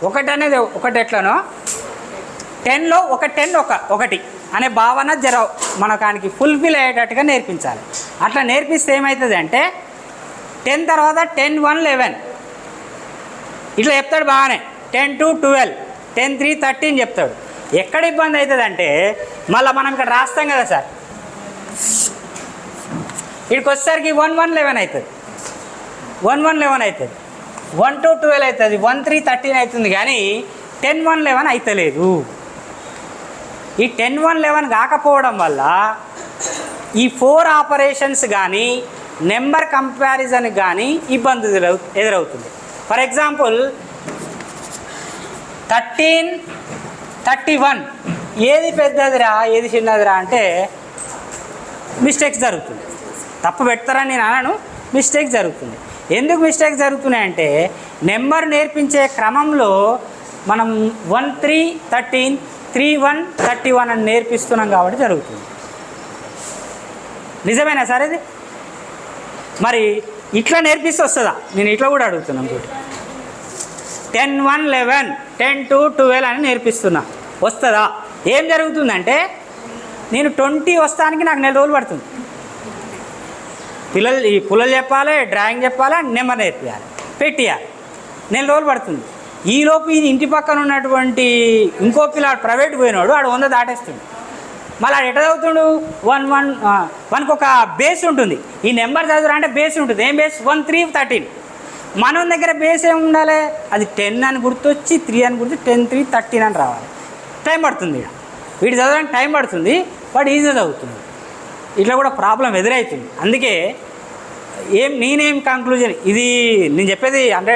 ఒకటి అనేది ఒకటి ఎట్లనో 10లో ఒక 10 ఒకటి అనే భావన మనకానికి ఫుల్ఫిల్ అయ్యేటట్టుగా నేర్పించాలి. అట్లా నేర్పిస్తే ఏమవుతుంది అంటే 10 తర్వాత 10 1 11 ఇట్లా చెప్తాడు బాగానే. 10 2 12 10 3 13 చెప్తాడు. ఎక్కడ ఇబ్బంది అవుతుంది అంటే మళ్ళీ మనం ఇక్కడ రాస్తాం కదా సార్, ఇక్కడికి వచ్చేసరికి 1 1 11 అవుతుంది, 1 1 11 అవుతుంది, 1 2 12 అవుతుంది, 1 3 13 అవుతుంది. కానీ 10 1 11 అవుతలేదు. ఈ 10 1 11 కాకపోవడం వల్ల ఈ 4 ఆపరేషన్స్ కానీ నెంబర్ కంపారిజన్ కానీ ఇబ్బంది ఎదురవుతుంది. ఫర్ ఎగ్జాంపుల్ 13 31 ఏది పెద్దదిరా ఏది చిన్నదిరా అంటే మిస్టేక్స్ జరుగుతుంది. తప్పు పెడతారని నేను అనను, మిస్టేక్ జరుగుతుంది. ఎందుకు మిస్టేక్ జరుగుతున్నాయంటే నెంబర్ నేర్పించే క్రమంలో మనం 1 3 13 3 1 31 అని నేర్పిస్తున్నాం కాబట్టి జరుగుతుంది. నిజమేనా సార్ ఇది? మరి ఇట్లా నేర్పిస్తే వస్తుందా? నేను ఇట్లా కూడా అడుగుతున్నాను. 10 1 11 10 2 12 అని నేర్పిస్తున్నా, వస్తుందా? ఏం జరుగుతుందంటే నేను 20 వస్తానికి నాకు 4 రోజులు పడుతుంది. ఈ పుల్లలు చెప్పాలి, డ్రాయింగ్ చెప్పాలి, నెంబర్ నేర్పియాలి, పెట్టియాలి, 4 రోజులు పడుతుంది. ఈలోపు ఇది ఇంటి పక్కన ఉన్నటువంటి ఇంకో పిల్లాడు ప్రైవేట్ పోయినాడు, ఆడు 100 దాటేస్తుంది. మళ్ళీ ఆడు ఎట్లా చదువుతుండు? 1 1 1కి ఒక బేస్ ఉంటుంది. ఈ నెంబర్ చదువురా అంటే బేస్ ఉంటుంది. ఏం బేస్? 1 3 13. మనం దగ్గర బేస్ ఏమి ఉండాలి? అది 10 అని గుర్తొచ్చి 3 అని గుర్తు 10 3 13 అని రావాలి. టైం పడుతుంది. వీడు చదవడానికి టైం పడుతుంది, వాడు ఈజీగా చదువుతుంది. ఇట్లా కూడా ప్రాబ్లం ఎదురవుతుంది. అందుకే నేనేం కంక్లూజన్, ఇది నేను చెప్పేది అంటే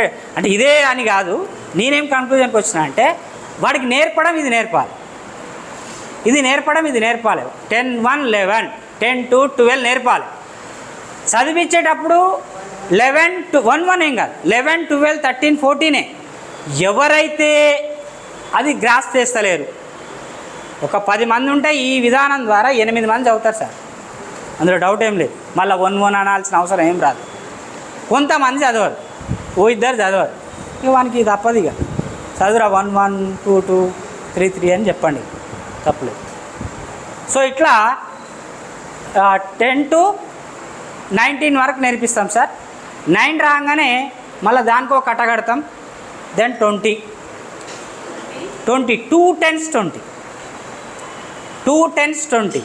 ఇదే అని కాదు, నేనేం కంక్లూజన్కి వచ్చినా అంటే వాడికి నేర్పడం ఇది నేర్పాలి, ఇది నేర్పడం ఇది నేర్పాలి. 10 1 11 10 2 12 నేర్పాలి. చదివించేటప్పుడు 11 1 1 ఏం కాదు, 11 12 13 14. ఎవరైతే అది గ్రాస్ చేస్తలేరు, ఒక 10 మంది ఉంటే ఈ విధానం ద్వారా 8 మంది చదువుతారు సార్, అందులో డౌట్ ఏం లేదు. మళ్ళీ 1 1 అనాల్సిన అవసరం ఏం రాదు. కొంతమంది చదవరు, ఇద్దరు చదవరు, ఇక వానికి తప్పదు. ఇక చదువురా 1 1 2 2 3 3 అని చెప్పండి, తప్పలేదు. సో ఇట్లా 10 to 19 వరకు నేర్పిస్తాం సార్. 9 రాగానే మళ్ళీ దానికో కట్ట కడతాం. Then 20 2 10s 20 2 10s 20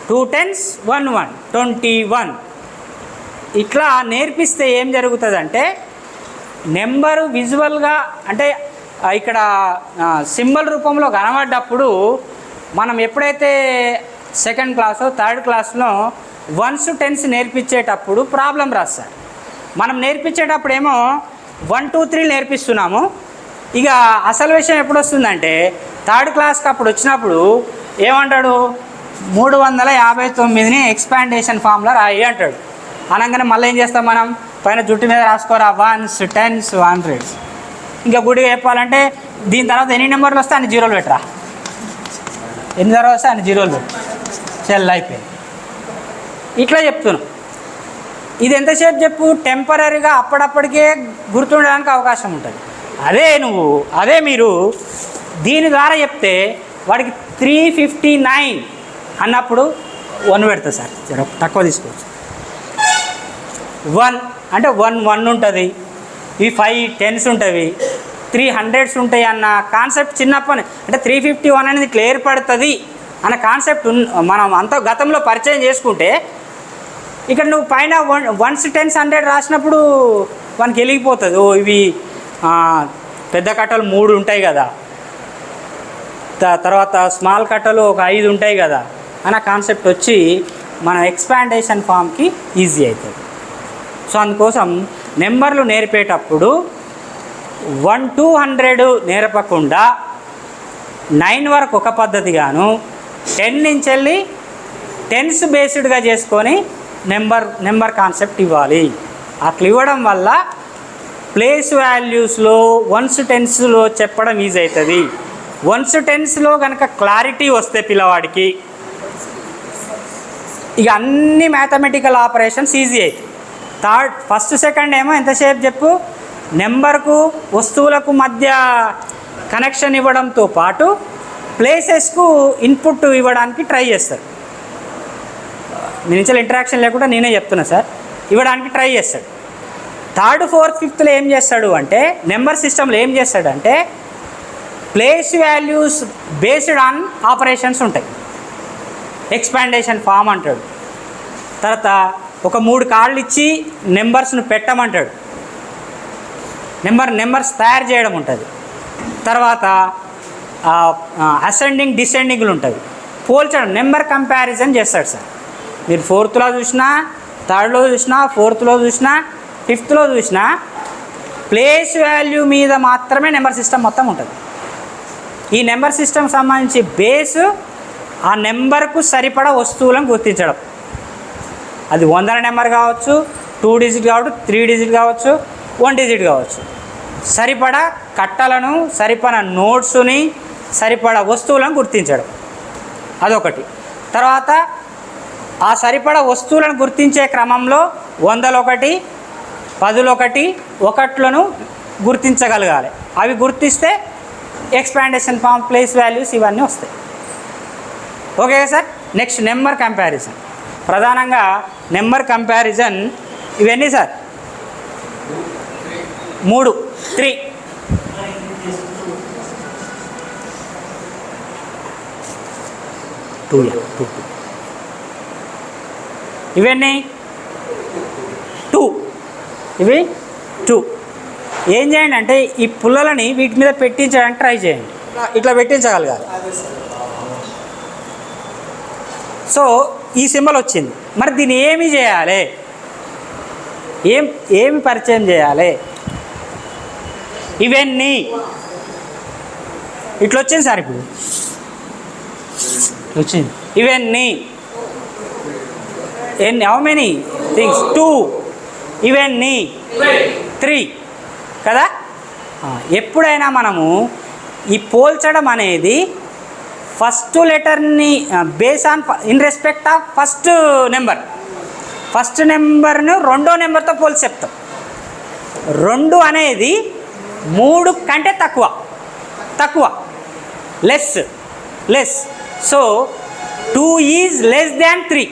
2 10s 1 1 21. ఇట్లా నేర్పిస్తే ఏం జరుగుతుందంటే నెంబరు విజువల్గా అంటే ఇక్కడ సింబల్ రూపంలో కనబడ్డప్పుడు మనం ఎప్పుడైతే సెకండ్ క్లాసో థర్డ్ క్లాస్లో 1s 10s నేర్పించేటప్పుడు ప్రాబ్లం రాదు సార్. మనం నేర్పించేటప్పుడు ఏమో 1 2 3 నేర్పిస్తున్నాము. ఇక అసలు విషయం ఎప్పుడు వస్తుందంటే థర్డ్ క్లాస్కి అప్పుడు వచ్చినప్పుడు ఏమంటాడు, 359ని ఎక్స్పాండేషన్ ఫామ్లో రాయి అంటాడు. అనగానే మళ్ళీ ఏం చేస్తాం మనం, పైన జుట్టు మీద రాసుకోరా 1s 10s 100s. ఇంకా గుడిగా చెప్పాలంటే దీని తర్వాత ఎన్ని నెంబర్లు వస్తే అన్ని జీరోలు పెట్టరా, ఎన్ని తర్వాత వస్తే అన్ని జీరోలు పెట్టు, సెల్ అయిపోయింది. ఇట్లా చెప్తున్నాం. ఇది ఎంతసేపు చెప్పు, టెంపరీగా అప్పుడప్పటికే గుర్తుండడానికి అవకాశం ఉంటుంది. అదే మీరు దీని ద్వారా చెప్తే వాడికి 359 అన్నప్పుడు 1 పెడతా సార్, తక్కువ తీసుకోవచ్చు. 1 అంటే 1 1 ఉంటుంది, ఈ 5 10s ఉంటుంది, 300s ఉంటాయి అన్న కాన్సెప్ట్ చిన్నప్పటి అంటే 351 అనేది ఇట్లా ఏర్పడుతుంది అన్న కాన్సెప్ట్ మనం అంత గతంలో పరిచయం చేసుకుంటే ఇక్కడ నువ్వు పైన 1s 10s 100 రాసినప్పుడు వానికి వెలిగిపోతుంది. ఇవి పెద్ద కట్టలు 3 ఉంటాయి కదా, తర్వాత స్మాల్ కట్టలు ఒక 5 ఉంటాయి కదా అన్న కాన్సెప్ట్ వచ్చి మన ఎక్స్పాండేషన్ ఫామ్కి ఈజీ అవుతుంది. సో అందుకోసం నెంబర్లు నేర్పేటప్పుడు 1 to 100 నేర్పకుండా 9 వరకు ఒక పద్ధతిగాను 10 నుంచి వెళ్ళి 10s బేస్డ్గా చేసుకొని నెంబర్ కాన్సెప్ట్ ఇవ్వాలి. అట్లా ఇవ్వడం వల్ల ప్లేస్ వాల్యూస్లో 1s 10sలో చెప్పడం ఈజీ అవుతుంది. 1s 10sలో కనుక క్లారిటీ వస్తే పిల్లవాడికి ఇక అన్ని మ్యాథమెటికల్ ఆపరేషన్స్ ఈజీ అవుతాయి. ఫస్ట్ సెకండ్ ఏమో ఎంతసేపు చెప్పు, నెంబర్కు వస్తువులకు మధ్య కనెక్షన్ ఇవ్వడంతో పాటు ప్లేసెస్కు ఇన్పుట్ ఇవ్వడానికి ట్రై చేస్తారు. మీ నుంచి ఇంటరాక్షన్ లేకుండా నేనే చెప్తున్నా సార్, ఇవ్వడానికి ట్రై చేస్తాడు. థర్డ్, ఫోర్త్, ఫిఫ్త్లో ఏం చేస్తాడు అంటే నెంబర్ సిస్టంలో ఏం చేస్తాడంటే place values based on operations ఉంటాయి. ఎక్స్పాండేషన్ ఫామ్ అంటాడు. తర్వాత ఒక 3 కార్డులు ఇచ్చి నెంబర్స్ను పెట్టమంటాడు. నెంబర్స్ తయారు చేయడం ఉంటుంది. తర్వాత అసెండింగ్ డిసెండింగ్లు ఉంటుంది. పోల్చడం, నెంబర్ కంపారిజన్ చేస్తాడు సార్. మీరు 4th చూసినా, 3rd చూసినా, 4th చూసినా, 5th చూసినా ప్లేస్ వాల్యూ మీద మాత్రమే నెంబర్ సిస్టమ్ మొత్తం ఉంటుంది. ఈ నెంబర్ సిస్టమ్ సంబంధించి బేస్ ఆ నెంబర్కు సరిపడా వస్తువులను గుర్తించడం. అది 100 నెంబర్ కావచ్చు, 2 డిజిట్ కావచ్చు, 3 డిజిట్ కావచ్చు, 1 డిజిట్ కావచ్చు. సరిపడా కట్టలను, సరిపడా నోట్స్ని, సరిపడా వస్తువులను గుర్తించడం అదొకటి. తర్వాత ఆ సరిపడా వస్తువులను గుర్తించే క్రమంలో 100 10 1లను గుర్తించగలగాలి. అవి గుర్తిస్తే ఎక్స్పాండేషన్ ఫామ్, ప్లేస్ వాల్యూస్ ఇవన్నీ వస్తాయి. Okay sir. Next number comparison. ప్రధానంగా నెంబర్ కంపారిజన్ ఇవన్నీ సార్ 3 ఇవన్నీ 2 ఇవి 2. ఏం చేయండి అంటే ఈ పుల్లలని వీటి మీద పెట్టించడానికి ట్రై చేయండి. ఇట్లా పెట్టించగలగాలి. సో ఈ సింబల్ వచ్చింది. మరి దీన్ని ఏమి చేయాలి, ఏమి పరిచయం చేయాలి? ఇవన్నీ ఇట్లా వచ్చింది సార్. ఇప్పుడు వచ్చింది ఇవన్నీ హౌ మెనీ థింగ్స్? 2. ఇవన్నీ 3 కదా. ఎప్పుడైనా మనము ఈ పోల్చడం అనేది ఫస్ట్ లెటర్ని base on in respect of first నెంబర్ను 2వ నెంబర్తో పోల్చి చెప్తాం. 2 అనేది 3 కంటే తక్కువ less. So 2 is less than 3.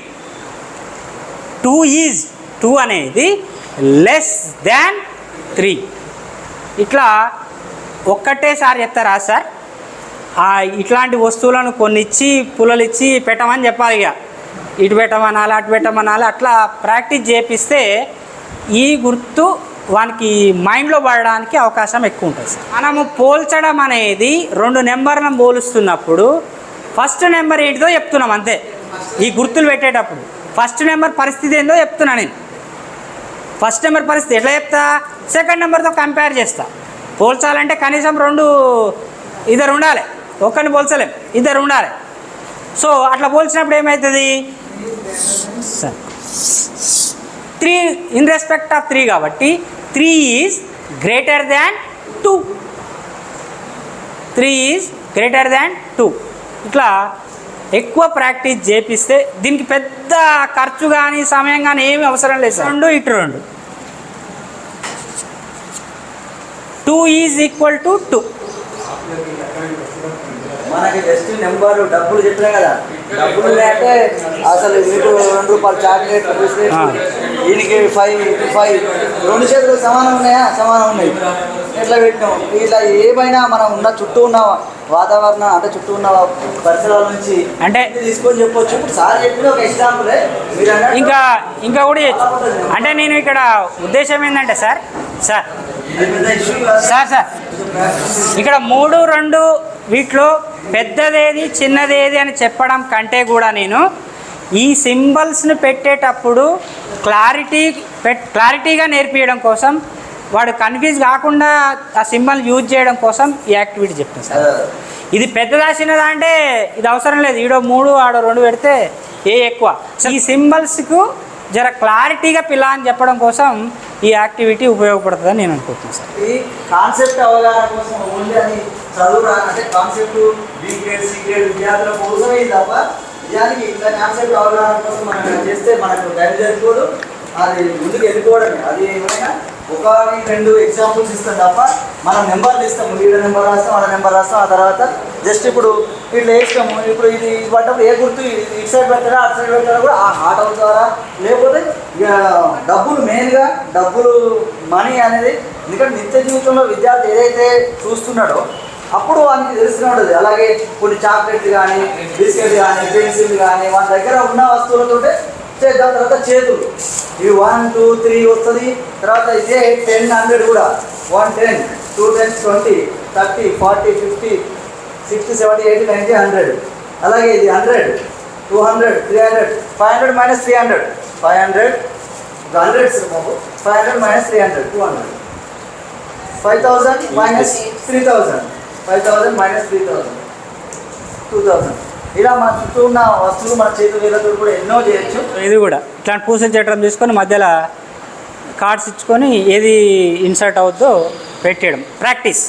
2 అనేది లెస్ దాన్ 3. ఇట్లా ఒక్కటేసారి చెప్తారా సార్? ఇట్లాంటి వస్తువులను కొన్ని ఇచ్చి పుల్లలు ఇచ్చి పెట్టమని చెప్పాలి. ఇక ఇటు పెట్టమనాలి, అటు పెట్టమనాలి. అట్లా ప్రాక్టీస్ చేపిస్తే ఈ గుర్తు వానికి మైండ్లో పడడానికి అవకాశం ఎక్కువ ఉంటుంది సార్. మనము పోల్చడం అనేది 2 నెంబర్లను పోలుస్తున్నప్పుడు ఫస్ట్ నెంబర్ ఏంటిదో చెప్తున్నాం అంతే. ఈ గుర్తులు పెట్టేటప్పుడు ఫస్ట్ నెంబర్ పరిస్థితి ఏందో చెప్తున్నా నేను. ఫస్ట్ నెంబర్ పరిస్థితి ఎట్లా చెప్తా? సెకండ్ నెంబర్తో కంపేర్ చేస్తా. పోల్చాలంటే కనీసం 2 ఇద్దరు ఉండాలి. ఒక్కరిని పోల్చలేం, ఇద్దరు ఉండాలి. సో అట్లా పోల్చినప్పుడు ఏమవుతుంది? 3 ఇన్ రెస్పెక్ట్ ఆఫ్ 3 కాబట్టి 3 is greater than 2. 3 is greater than 2. ఇట్లా ఎక్కువ ప్రాక్టీస్ చేపిస్తే దీనికి పెద్ద ఖర్చు కానీ సమయం కానీ ఏమీ అవసరం లేదు సార్. 2 ఇటు 2. 2 ఈజ్ ఈక్వల్ టు 2. మనకి జస్ట్ నెంబరు డబ్బులు చెప్పినా కదా, డబ్బులు అంటే అసలు మీకు 2 రూపాయలు చాక్లెట్, బిస్కెట్, దీనికి 5 2 చేతులు సమానం ఉన్నాయా? సమానం ఉన్నాయి. ఎట్లా పెట్టినాం? ఇలా ఏమైనా మనం ఉన్న చుట్టూ ఉన్న వాతావరణం అంటే చుట్టూ ఉన్న పరిసరాల నుంచి అంటే తీసుకొని చెప్పొచ్చు. ఇప్పుడు సార్ చెప్పిన ఒక ఎగ్జాంపులే. మీరు ఇంకా కూడా అంటే నేను ఇక్కడ ఉద్దేశం ఏంటంటే సార్ ఇక్కడ 3, 2 వీటిలో పెద్దదేది చిన్నదేది అని చెప్పడం కంటే కూడా నేను ఈ సింబల్స్ని పెట్టేటప్పుడు క్లారిటీగా నేర్పించడం కోసం, వాడు కన్ఫ్యూజ్ కాకుండా ఆ సింబల్ యూజ్ చేయడం కోసం ఈ యాక్టివిటీ చెప్తాను సార్. ఇది పెద్దదా చిన్నదా అంటే ఇది అవసరం లేదు. ఈడో 3 ఆడో 2 పెడితే ఎక్కువ. ఈ సింబల్స్కు జర క్లారిటీగా పిల్ల అని చెప్పడం కోసం ఈ యాక్టివిటీ ఉపయోగపడుతుందని నేను అనుకుంటున్నాను సార్. ఈ కాన్సెప్ట్ అవగాహన కోసం ఓన్లీ అని చదువు అంటే కాన్సెప్ట్ బీగ్రేడ్ సీగ్రేడ్ విద్యార్థుల కోసమే ఇది తప్ప నిజానికి ఇంత కాన్సెప్ట్ అవగాహన కోసం మనం చేస్తే మనకు టైం సరిపోదు. అది ముందుకు వెళ్ళిపోవడమే. అది ఏమైనా ఒకటి రెండు ఎగ్జాంపుల్స్ ఇస్తాం తప్ప మనం నెంబర్లు ఇస్తాము. వీళ్ళ నెంబర్ రాస్తాం, వాళ్ళ నెంబర్ రాస్తాం. ఆ తర్వాత జస్ట్ ఇప్పుడు ఇట్లా వేస్తాము. ఇప్పుడు ఇది పడ్డప్పుడు ఏ గుర్తు ఇటు సైడ్ పెట్టారా అటు సైడ్ పెట్టారా కూడా ఆ హాట్ అవుతారా, లేకపోతే ఇక డబ్బులు మెయిన్గా డబ్బులు మనీ అనేది. ఎందుకంటే నిత్య జీవితంలో విద్యార్థి ఏదైతే చూస్తున్నాడో అప్పుడు వానికి తెలుస్తూనే ఉంటుంది. అలాగే కొన్ని చాక్లెట్లు కానీ, బిస్కెట్ కానీ, పెన్సిల్ కానీ వాళ్ళ దగ్గర ఉన్న వస్తువులతోటే చేద్దాం. తర్వాత చేతులు ఇవి 1 2 3 వస్తుంది. తర్వాత ఇదే 10 100 కూడా 1 10 2 10 20 30 40 50 60 70 80 90 100. అలాగే ఇది 100 200 300 500 మైనస్ 300 500 హండ్రెడ్స్ బాబు 500 మైనస్ 300 200 5000 మైనస్ 3000 5000 మైనస్ 3000 2000. ఇలా మన చుట్టూ ఉన్న వస్తువులు మన చేతి వేలతో కూడా ఎన్నో చేయొచ్చు. ఇది కూడా ఇట్లాంటి పూసల చట్టం తీసుకొని మధ్యలో కార్డ్స్ ఇచ్చుకొని ఏది ఇన్సర్ట్ అవుద్దో పెట్టేయడం ప్రాక్టీస్.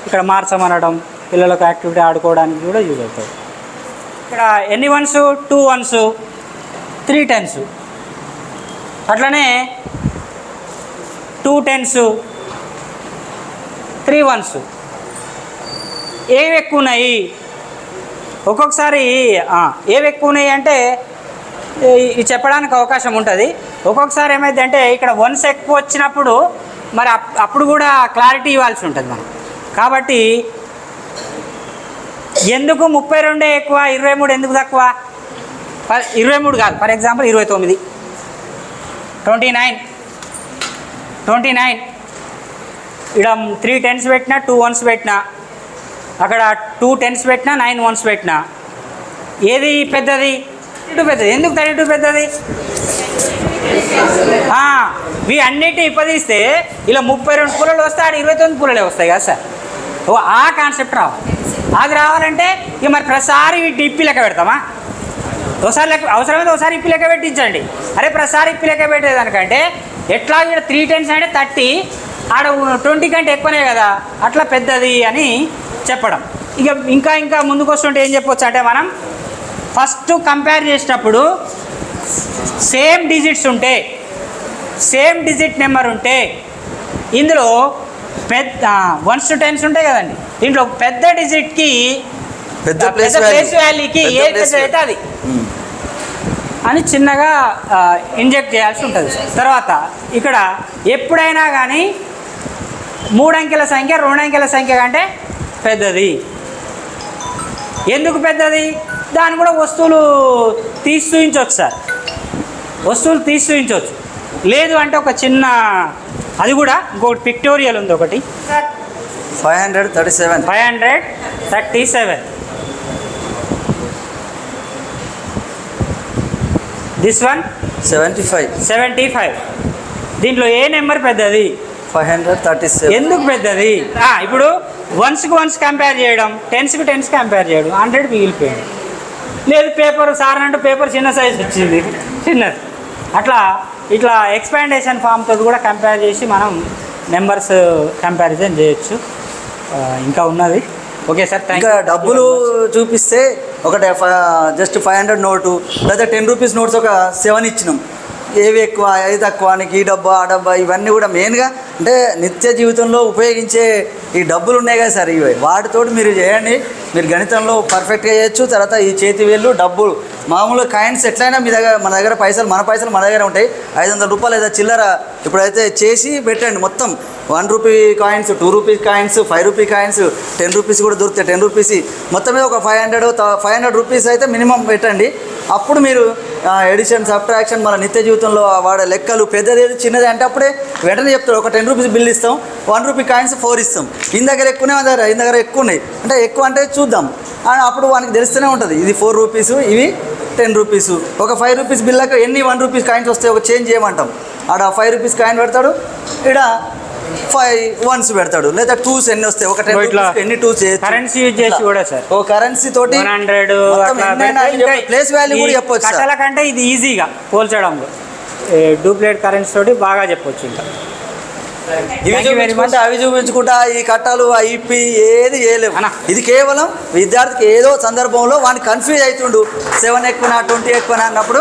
ఇక్కడ మార్చమనడం, పిల్లలకు యాక్టివిటీ ఆడుకోవడానికి కూడా యూజ్ అవుతుంది. ఇక్కడ ఎన్ని 1s 2 1s 3 10s, అట్లనే 2 10s 3 1s. ఏవి ఎక్కువ ఉన్నాయి ఒక్కొక్కసారి, ఏవి ఎక్కువ ఉన్నాయి అంటే ఇది చెప్పడానికి అవకాశం ఉంటుంది. ఒక్కొక్కసారి ఏమైంది అంటే ఇక్కడ 1s ఎక్కువ వచ్చినప్పుడు మరి అప్పుడు కూడా క్లారిటీ ఇవ్వాల్సి ఉంటుంది మనం. కాబట్టి ఎందుకు 32 ఎక్కువ 23 ఎందుకు తక్కువ? 23 కాదు, ఫర్ ఎగ్జాంపుల్ 29 29 ఇక్కడ 3 10s పెట్టినా 2 1s పెట్టినా, అక్కడ 2 10s పెట్టినా 9 1s పెట్టినా, ఏది పెద్దది? 32 పెద్దది. ఎందుకు 32 పెద్దది? ఇవి అన్నిటి ఇప్పదీస్తే ఇలా 32 పుల్లలు వస్తాయి, ఆడ 29 పుల్లలే వస్తాయి కదా సార్. ఆ కాన్సెప్ట్ రావాలి. అది రావాలంటే ఇక మరి ప్రతిసారి వీటి ఇప్పి లెక్క పెడతామా? ఒకసారి లెక్క అవసరమైతే ఒకసారి ఇప్పి లెక్క పెట్టించండి. అరే ప్రతిసారి ఇప్పి లెక్క పెట్టేదానికంటే ఎట్లా ఇక్కడ 3 10s అంటే 30, ఆడ 20 కంటే ఎక్కువనే కదా, అట్లా పెద్దది అని చెప్పడం. ఇంకా ముందుకు వస్తుంటే ఏం చెప్పొచ్చు అంటే మనం ఫస్ట్ కంపేర్ చేసినప్పుడు సేమ్ డిజిట్స్ ఉంటే, సేమ్ డిజిట్ నెంబర్ ఉంటే ఇందులో పెద్ద 1s to 10s ఉంటాయి కదండి, దీంట్లో పెద్ద డిజిట్కి పెద్ద ప్లేస్ వాల్యూకి ఏది పెద్ద అయితే అది అని చిన్నగా ఇంజెక్ట్ చేయాల్సి ఉంటుంది. తర్వాత ఇక్కడ ఎప్పుడైనా కానీ 3 అంకెల సంఖ్య 2 అంకెల సంఖ్య కంటే పెద్దది. ఎందుకు పెద్దది? దాన్ని కూడా వస్తువులు తీసి చూపించవచ్చు సార్, వస్తువులు తీసి చూపించవచ్చు. లేదు అంటే ఒక చిన్న అది కూడా ఇంకొకటి పిక్టోరియల్ ఉంది ఒకటి 537 దిస్ వన్ 75. దీంట్లో ఏ నెంబర్ పెద్దది? 537. ఎందుకు పెద్దది? ఇప్పుడు 1s కు 1s కంపేర్ చేయడం, 10s కు 10s కంపేర్ చేయడం, 100 మిగిలిపోయాడు. లేదు పేపర్ సార్ అంటే పేపర్ చిన్న సైజ్ వచ్చింది, చిన్నది. ఇట్లా ఎక్స్పాండేషన్ ఫామ్ తోటి కూడా కంపేర్ చేసి మనం నెంబర్స్ కంపారిజన్ చేయొచ్చు. ఇంకా ఉన్నది. ఓకే సార్, ఇంకా డబ్బులు చూపిస్తే ఒకటి జస్ట్ 500 నోటు లేదా 10 రూపీస్ నోట్స్ ఒక 7 ఇచ్చినాం. ఏవి ఎక్కువ ఏది తక్కువ నీకు ఈ డబ్బా ఆ డబ్బా ఇవన్నీ కూడా మెయిన్గా అంటే నిత్య జీవితంలో ఉపయోగించే ఈ డబ్బులు ఉన్నాయి కదా సార్, ఇవి వాటితోటి మీరు చేయండి. మీరు గణితంలో పర్ఫెక్ట్గా చేయొచ్చు. తర్వాత ఈ చేతి వేళ్ళు డబ్బులు మామూలుగా కాయిన్స్ ఎట్లయినా మీ దగ్గర మన దగ్గర మన పైసలు మన దగ్గర ఉంటాయి. 500 రూపాయలు లేదా చిల్లర ఇప్పుడైతే చేసి పెట్టండి. మొత్తం 1 rupee coins, 2 rupee coins, 5 rupee coins, 10 rupees కూడా దొరుకుతాయి. 10 రూపీస్ మొత్తం మీద ఒక 500 రూపీస్ అయితే మినిమం పెట్టండి. అప్పుడు మీరు ఎడిషన్ సబ్ట్రాక్షన్ మన నిత్య జీవితంలో వాడే లెక్కలు పెద్దది ఏది చిన్నది అంటే అప్పుడే వెంటనే చెప్తాడు. ఒక 10 రూపీస్ బిల్ ఇస్తాం, 1 రూపీ కాయిన్స్ 4 ఇస్తాం. ఈయన దగ్గర ఎక్కువనే ఈయన దగ్గర ఎక్కువ ఉన్నాయి అంటే ఎక్కువ అంటే చూద్దాం అప్పుడు వానికి తెలుస్తూనే ఉంటుంది. ఇది 4 రూపీసు, ఇవి 10 రూపీసు. ఒక 5 రూపీస్ బిల్లకు ఎన్ని 1 రూపీస్ కాయిన్స్ వస్తాయి ఒక చేంజ్ చేయమంటాం. ఆడ 5 రూపీస్ కాయిన్ పెడతాడు, ఇక్కడ 5 1s పెడతాడు. లేదా 2s ఎన్ని వస్తాయి ఒక 10 రూపీస్ ఎన్ని 2s కరెన్సీ యూజ్ చేసి కూడా సార్ ఓ కరెన్సీ తోటి 100 ప్లేస్ వాల్యూ కూడా చెప్పొచ్చు. కట్టాల కంటే ఇది ఈజీగా పోల్చడంలో డూప్లికేట్ కరెన్సీ తోటి బాగా చెప్పొచ్చు. ఇంకా అవి చూపించుకుంటా ఈ కట్టాలు ఐపి ఏది చేయలేవు. ఇది కేవలం విద్యార్థికి ఏదో సందర్భంలో వాడిని కన్ఫ్యూజ్ అవుతుండు 7 ఎక్కువనా 20 ఎక్కువనా అన్నప్పుడు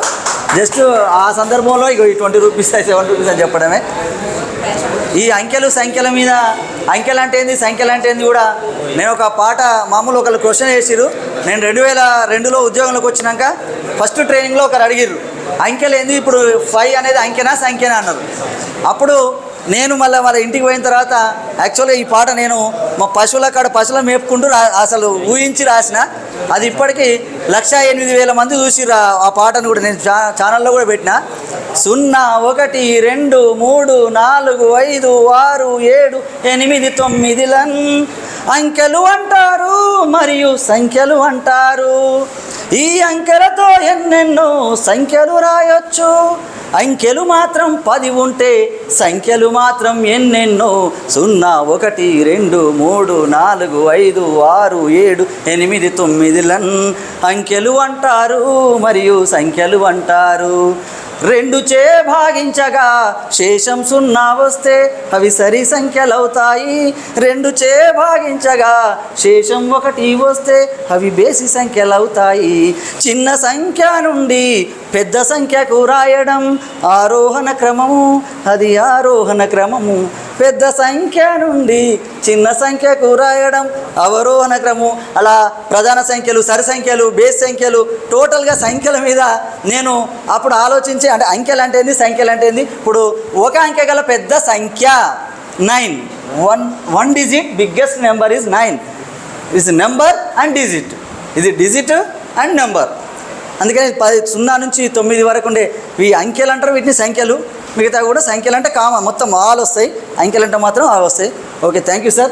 జస్ట్ ఆ సందర్భంలో ఇక 20 రూపీస్ 7 రూపీస్ అని చెప్పడమే. ఈ అంకెలు సంఖ్యల మీద అంకెలు అంటే ఏంది సంఖ్యలు అంటే ఏంది కూడా నేను ఒక పాట మామూలు ఒకళ్ళు క్వశ్చన్ చేసిర్రు. నేను 2002లో ఉద్యోగంలోకి వచ్చినాక ఫస్ట్ ట్రైనింగ్లో ఒకరు అడిగిర్రు అంకెలు ఏంది ఇప్పుడు 5 అనేది అంకెనా సంఖ్యనా అన్నారు. అప్పుడు నేను మళ్ళీ వాళ్ళ ఇంటికి పోయిన తర్వాత యాక్చువల్గా ఈ పాట నేను మా పశువుల కాడ పశువులను మేపుకుంటూ అసలు ఊహించి రాసిన. అది ఇప్పటికీ 1,08,000 మంది చూసిర్రు ఆ పాటను కూడా. నేను ఛానల్లో కూడా పెట్టిన. 0 1 2 3 4 5 6 7 8 9 అంకెలు అంటారు మరియు సంఖ్యలు అంటారు. ఈ అంకెలతో ఎన్నెన్నో సంఖ్యలు రాయొచ్చు. అంకెలు మాత్రం 10 ఉంటే సంఖ్యలు మాత్రం ఎన్నెన్నో. 0 1 2 3 4 5 6 7 8 9 అంకెలు అంటారు మరియు సంఖ్యలు అంటారు. 2 చే భాగించగా శేషం 0 వస్తే అవి సరి సంఖ్యలవుతాయి. 2 చే భాగించగా శేషం 1 వస్తే అవి బేసి సంఖ్యలవుతాయి. చిన్న సంఖ్య నుండి పెద్ద సంఖ్యకు రాయడం ఆరోహణ క్రమము, అది ఆరోహణ క్రమము. పెద్ద సంఖ్య నుండి చిన్న సంఖ్యకు రాయడం అవరోహణ క్రమము. అలా ప్రధాన సంఖ్యలు, సరి సంఖ్యలు, బేస్ సంఖ్యలు, టోటల్గా సంఖ్యల మీద నేను అప్పుడు ఆలోచించి అంటే అంకెలు అంటే ఏంది సంఖ్యలు అంటే ఏంది. ఇప్పుడు ఒక అంకె గల పెద్ద సంఖ్య 9. One digit biggest number is 9. Is number and digit. ఇది డిజిట్ అండ్ నెంబర్. అందుకని 0 నుంచి 9 వరకు ఉండే ఈ అంకెలు అంటారు, వీటిని సంఖ్యలు. మిగతా కూడా సంఖ్యలు అంటే మొత్తం ఆల్ వస్తాయి, అంకెలు అంటే మాత్రం ఆల్ వస్తాయి. Okay, thank you sir.